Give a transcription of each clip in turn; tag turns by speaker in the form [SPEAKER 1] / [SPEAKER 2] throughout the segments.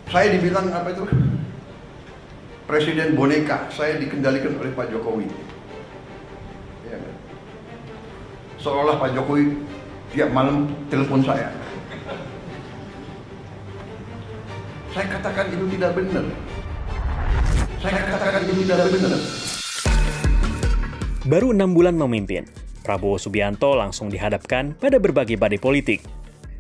[SPEAKER 1] Saya dibilang apa itu? Presiden boneka, saya dikendalikan oleh Pak Jokowi. Ya, kan? Seolah Pak Jokowi tiap malam telepon saya. Saya katakan itu tidak benar. Saya katakan itu tidak benar.
[SPEAKER 2] Baru 6 bulan memimpin, Prabowo Subianto langsung dihadapkan pada berbagai badai politik.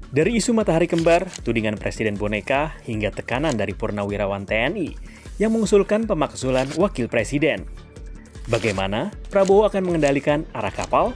[SPEAKER 2] Dari isu matahari kembar, tudingan presiden boneka, hingga tekanan dari purnawirawan TNI yang mengusulkan pemakzulan wakil presiden. Bagaimana Prabowo akan mengendalikan arah kapal?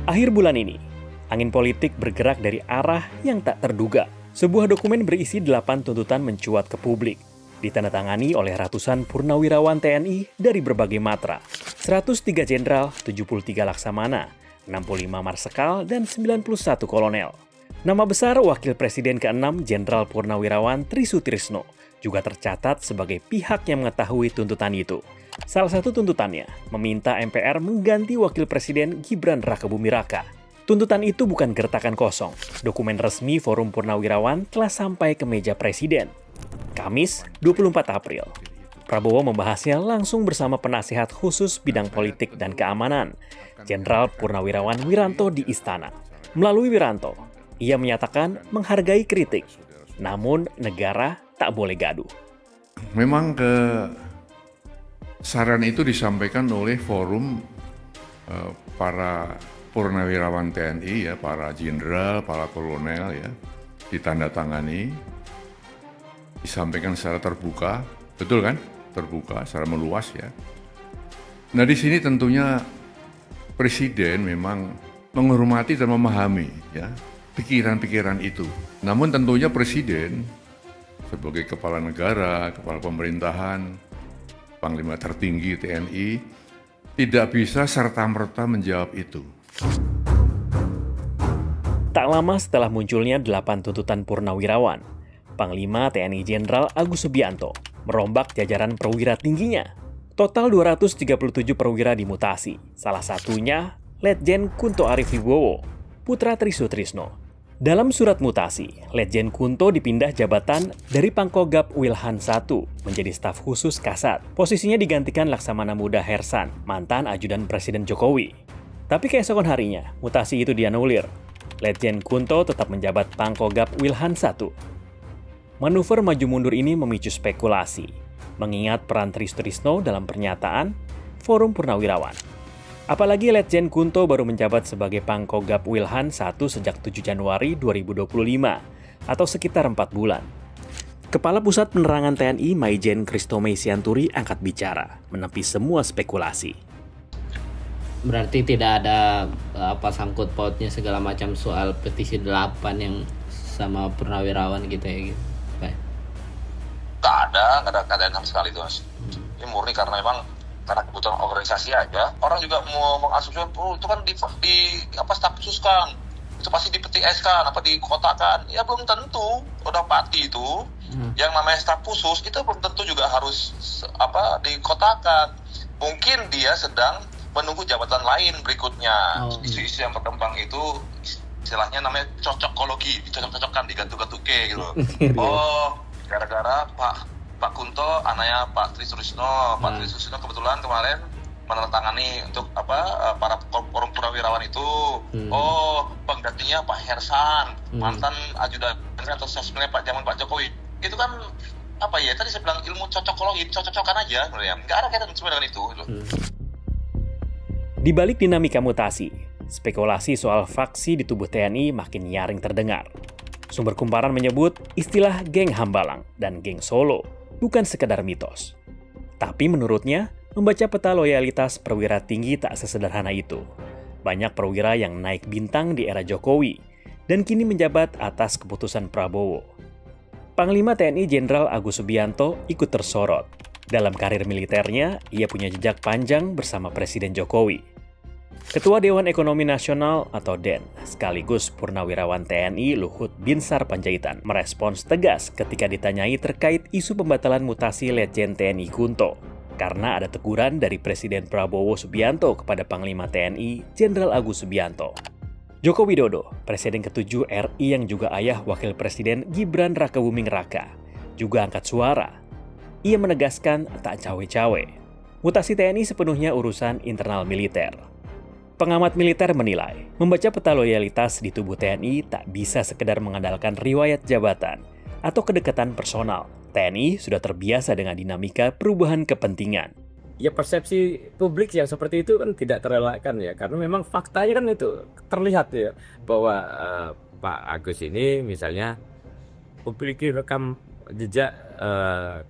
[SPEAKER 2] Akhir bulan ini, angin politik bergerak dari arah yang tak terduga. Sebuah dokumen berisi 8 tuntutan mencuat ke publik, ditandatangani oleh ratusan purnawirawan TNI dari berbagai matra, 103 jenderal, 73 laksamana, 65 marsekal, dan 91 kolonel. Nama besar Wakil Presiden ke-6 Jenderal Purnawirawan Tri Sutrisno juga tercatat sebagai pihak yang mengetahui tuntutan itu. Salah satu tuntutannya meminta MPR mengganti Wakil Presiden Gibran Rakebuming Raka. Tuntutan itu bukan gertakan kosong. Dokumen resmi Forum Purnawirawan telah sampai ke meja Presiden. Kamis, 24 April. Prabowo membahasnya langsung bersama penasihat khusus bidang politik dan keamanan, Jenderal Purnawirawan Wiranto di Istana. Melalui Wiranto, ia menyatakan menghargai kritik, namun negara tak boleh gaduh.
[SPEAKER 3] Memang saran itu disampaikan oleh forum para purnawirawan TNI, ya, para jenderal, para kolonel, ya, ditandatangani, disampaikan secara terbuka, betul kan? Terbuka, secara meluas, ya. Nah, di sini tentunya Presiden memang menghormati dan memahami, ya, pikiran-pikiran itu. Namun tentunya Presiden sebagai kepala negara, kepala pemerintahan, Panglima tertinggi TNI, tidak bisa serta-merta menjawab itu.
[SPEAKER 2] Tak lama setelah munculnya 8 tuntutan purnawirawan, Panglima TNI Jenderal Agus Subianto merombak jajaran perwira tingginya. Total 237 perwira dimutasi, salah satunya Letjen Kunto Arif Wibowo, putra Tri Sutrisno. Dalam surat mutasi, Letjen Kunto dipindah jabatan dari Pangkogap Wilhan I menjadi staf khusus Kasat. Posisinya digantikan Laksamana Muda Hersan, mantan ajudan Presiden Jokowi. Tapi keesokan harinya, mutasi itu dianulir. Letjen Kunto tetap menjabat Pangkogap Wilhan I. Manuver maju mundur ini memicu spekulasi, mengingat peran Tri Sutrisno dalam pernyataan Forum Purnawirawan. Apalagi Letjen Kunto baru menjabat sebagai Pangkogap Wilhan I sejak 7 Januari 2025, atau sekitar 4 bulan. Kepala Pusat Penerangan TNI Maijen Christomay Sianturi angkat bicara, menepi semua spekulasi.
[SPEAKER 4] Berarti tidak ada sangkut pautnya segala macam soal petisi 8 yang sama purnawirawan gitu ya gitu.
[SPEAKER 5] Nggak ada sama sekali itu, Mas. Ini murni karena karena kebutuhan organisasi aja. Orang juga mau mengasumsikan, itu kan di staf khusus kan, itu pasti dipetik es kan, apa dikotakan. Ya belum tentu. Udah pati itu, yang namanya staf khusus itu belum tentu juga harus dikotakan. Mungkin dia sedang menunggu jabatan lain berikutnya. Isu-isu yang berkembang itu istilahnya namanya cocokologi, dicocok-cocokkan, digantung-gantuke gitu. Gara-gara Pak Kunto, anaknya Pak Tri Sutrisno. Pak Tri Sutrisno kebetulan kemarin menandatangani untuk para forum purnawirawan itu. Penggantinya Pak Hersan, mantan ajudan atau sesmennya Pak Jokowi. Itu kan tadi saya bilang ilmu cocokologi, cocok-cocokan aja sebenarnya. Nggak ada kaitan dengan itu.
[SPEAKER 2] Di balik dinamika mutasi, spekulasi soal faksi di tubuh TNI makin nyaring terdengar. Sumber kumparan menyebut istilah geng Hambalang dan geng Solo bukan sekedar mitos. Tapi menurutnya, membaca peta loyalitas perwira tinggi tak sesederhana itu. Banyak perwira yang naik bintang di era Jokowi dan kini menjabat atas keputusan Prabowo. Panglima TNI Jenderal Agus Subianto ikut tersorot. Dalam karir militernya, ia punya jejak panjang bersama Presiden Jokowi. Ketua Dewan Ekonomi Nasional atau DEN, sekaligus Purnawirawan TNI Luhut Binsar Panjaitan, merespons tegas ketika ditanyai terkait isu pembatalan mutasi Letjen TNI Kunto. karena ada teguran dari Presiden Prabowo Subianto kepada Panglima TNI Jenderal Agus Subianto. Joko Widodo, Presiden ke-7 RI yang juga ayah Wakil Presiden Gibran Rakabuming Raka, juga angkat suara. Ia menegaskan tak cawe-cawe. Mutasi TNI sepenuhnya urusan internal militer. Pengamat militer menilai, membaca peta loyalitas di tubuh TNI tak bisa sekedar mengandalkan riwayat jabatan atau kedekatan personal. TNI sudah terbiasa dengan dinamika perubahan kepentingan.
[SPEAKER 6] Ya persepsi publik yang seperti itu kan tidak terelakkan ya, karena memang faktanya kan itu terlihat ya bahwa Pak Agus ini misalnya memiliki rekam jejak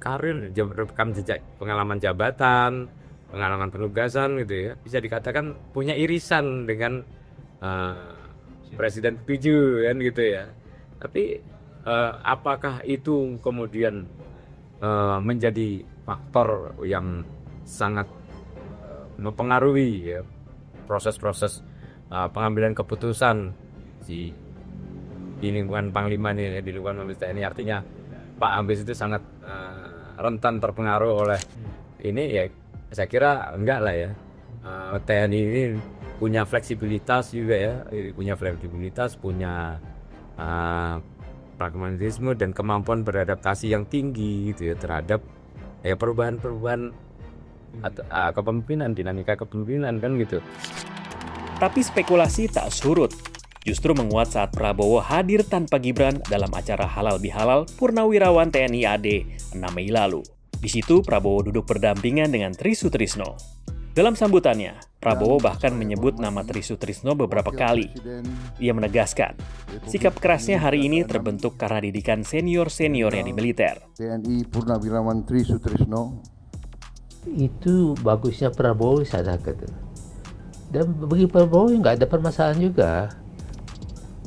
[SPEAKER 6] karir, rekam jejak pengalaman jabatan, pengalaman penugasan gitu ya, bisa dikatakan punya irisan dengan Presiden ke-7 kan gitu ya. Tapi apakah itu kemudian menjadi faktor yang sangat mempengaruhi ya proses-proses pengambilan keputusan di lingkungan Panglima ini, di lingkungan Mabes TNI, artinya Pak Ambis itu sangat rentan terpengaruh oleh ini ya. Saya kira enggak lah ya. TNI ini punya fleksibilitas juga ya, punya pragmatisme dan kemampuan beradaptasi yang tinggi gitu ya terhadap ya perubahan-perubahan kepemimpinan, dinamika kepemimpinan kan gitu.
[SPEAKER 2] Tapi spekulasi tak surut. Justru menguat saat Prabowo hadir tanpa Gibran dalam acara Halal Bihalal Purnawirawan TNI AD 6 Mei lalu. Di situ Prabowo duduk berdampingan dengan Tri Sutrisno. Dalam sambutannya, Prabowo bahkan menyebut nama Tri Sutrisno beberapa kali. Ia menegaskan, sikap kerasnya hari ini terbentuk karena didikan senior-seniornya di militer.
[SPEAKER 1] TNI Purnawirawan Tri Sutrisno.
[SPEAKER 7] Itu bagusnya Prabowo sana gitu. Dan bagi Prabowo nggak ada permasalahan juga.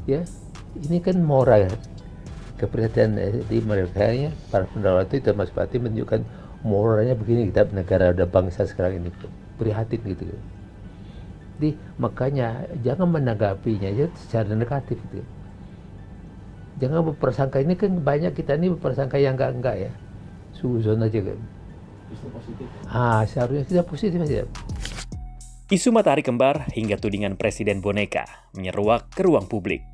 [SPEAKER 7] Ya, ini kan moral. Keperhatian di mereka ya, para pendarat itu Mas Pati menunjukkan moralnya begini, kita negara dan bangsa sekarang ini prihatin gitu. Jadi makanya jangan menanggapinya ya secara negatif gitu. Jangan berprasangka, ini kan banyak kita ini berprasangka yang enggak ya. Suzon aja kan. Seharusnya kita positif aja.
[SPEAKER 2] Isu matahari kembar hingga tudingan Presiden boneka menyeruak ke ruang publik.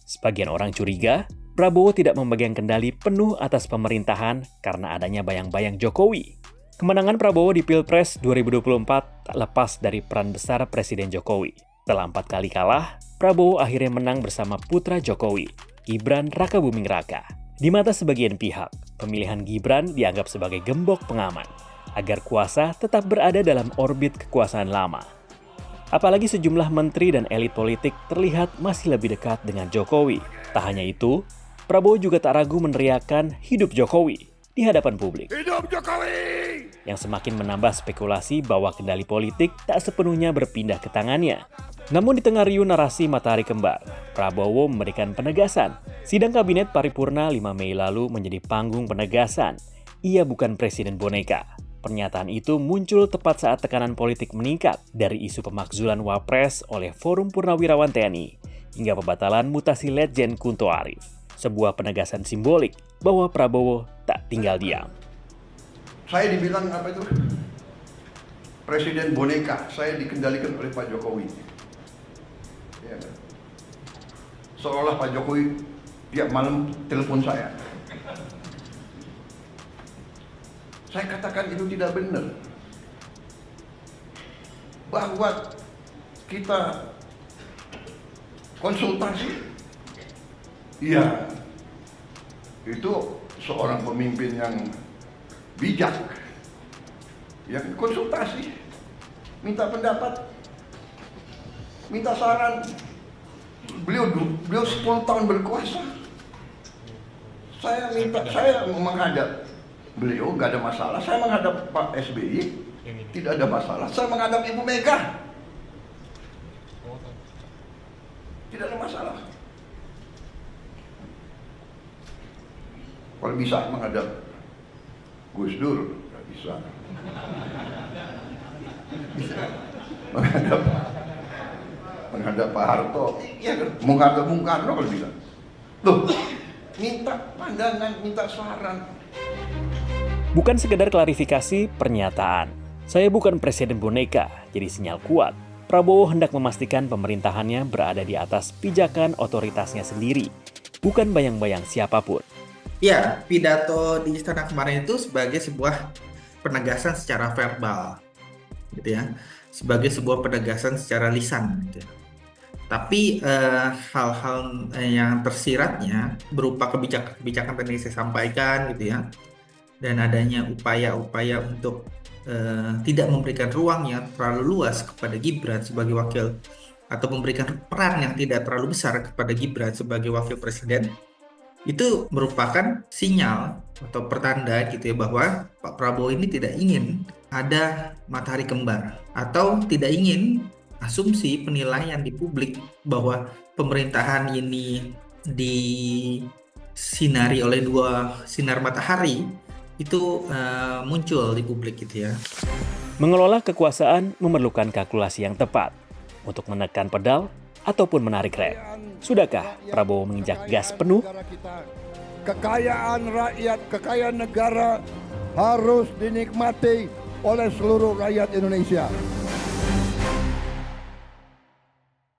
[SPEAKER 2] Sebagian orang curiga, Prabowo tidak memegang kendali penuh atas pemerintahan karena adanya bayang-bayang Jokowi. Kemenangan Prabowo di Pilpres 2024 tak lepas dari peran besar Presiden Jokowi. Setelah 4 kali kalah, Prabowo akhirnya menang bersama putra Jokowi, Gibran Rakabuming Raka. Di mata sebagian pihak, pemilihan Gibran dianggap sebagai gembok pengaman, agar kuasa tetap berada dalam orbit kekuasaan lama. Apalagi sejumlah menteri dan elit politik terlihat masih lebih dekat dengan Jokowi. Tak hanya itu, Prabowo juga tak ragu meneriakkan "Hidup Jokowi" di hadapan publik.
[SPEAKER 1] Hidup Jokowi!
[SPEAKER 2] Yang semakin menambah spekulasi bahwa kendali politik tak sepenuhnya berpindah ke tangannya. Namun di tengah riuh narasi matahari kembar, Prabowo memberikan penegasan. Sidang Kabinet Paripurna 5 Mei lalu menjadi panggung penegasan. Ia bukan presiden boneka. Pernyataan itu muncul tepat saat tekanan politik meningkat dari isu pemakzulan Wapres oleh Forum Purnawirawan TNI hingga pembatalan mutasi Letjen Kunto Arif. Sebuah penegasan simbolik bahwa Prabowo tak tinggal diam.
[SPEAKER 1] Saya dibilang apa itu? Presiden boneka, saya dikendalikan oleh Pak Jokowi. Ya, seolah Pak Jokowi tiap malam telepon saya. Saya katakan itu tidak benar. Bahwa kita konsultasi, iya, itu seorang pemimpin yang bijak, yang konsultasi, minta pendapat, minta saran. Beliau 10 tahun berkuasa. Saya menghadap beliau, nggak ada masalah. Saya menghadap Pak SBY, tidak ada masalah. Saya menghadap Ibu Mega, tidak ada masalah. Kalau bisa menghadap Gus Dur, nggak bisa. Menghadap Pak Harto, iya kan? Menghadap Bung Karno kalau bisa. Loh, minta pandangan, minta saran.
[SPEAKER 2] Bukan sekedar klarifikasi pernyataan. Saya bukan presiden boneka, jadi sinyal kuat. Prabowo hendak memastikan pemerintahannya berada di atas pijakan otoritasnya sendiri, bukan bayang-bayang siapapun.
[SPEAKER 8] Ya, pidato di istana kemarin itu sebagai sebuah penegasan secara verbal, gitu ya, sebagai sebuah penegasan secara lisan, gitu ya. Tapi hal-hal yang tersiratnya berupa kebijakan-kebijakan tadi saya sampaikan, gitu ya, dan adanya upaya-upaya untuk tidak memberikan ruang yang terlalu luas kepada Gibran sebagai wakil atau memberikan peran yang tidak terlalu besar kepada Gibran sebagai wakil presiden, itu merupakan sinyal atau pertanda gitu ya bahwa Pak Prabowo ini tidak ingin ada matahari kembar atau tidak ingin asumsi penilaian di publik bahwa pemerintahan ini disinari oleh dua sinar matahari itu muncul di publik gitu ya.
[SPEAKER 2] Mengelola kekuasaan memerlukan kalkulasi yang tepat untuk menekan pedal ataupun menarik rem. Sudahkah Prabowo menginjak gas penuh?
[SPEAKER 9] Kekayaan rakyat, kekayaan negara harus dinikmati oleh seluruh rakyat Indonesia.